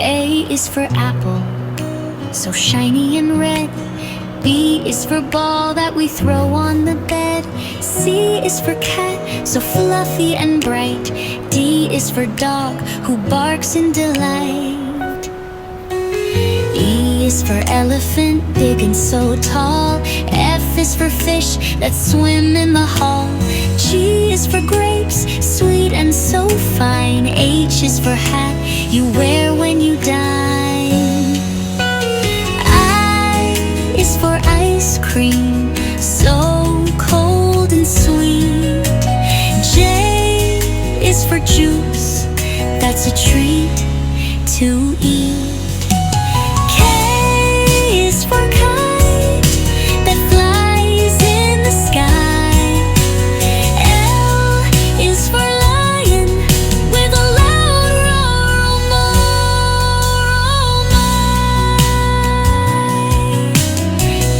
A is for apple, so shiny and red. B is for ball that we throw on the bed. C is for cat, so fluffy and bright. D is for dog, who barks in delight. E is for elephant, big and so tall. F is for fish that swim in the hall. G is for grapes, sweet and so fine. H is for hat you wear when you dine. I is for ice cream, so cold and sweet. J is for juice, that's a treat to eat. K is for kite that flies in the sky. L is for lion with a loud roar, oh my.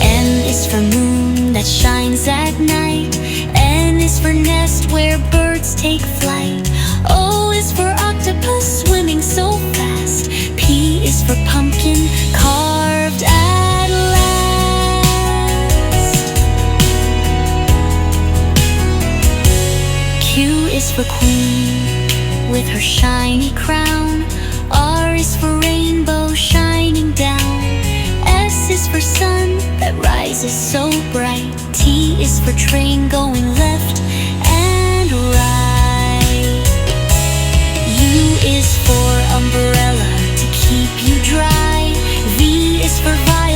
M is for moon that shines at night. N is for nest where birds take flight. O is for octopus swimming so fast. P is for pumpkin carved at last. Q is for queen with her shiny crown. R is for rainbow shining down. S is for sun that rises so bright. T is for train going left and right. U is for umbrella to keep you dry. V is for violin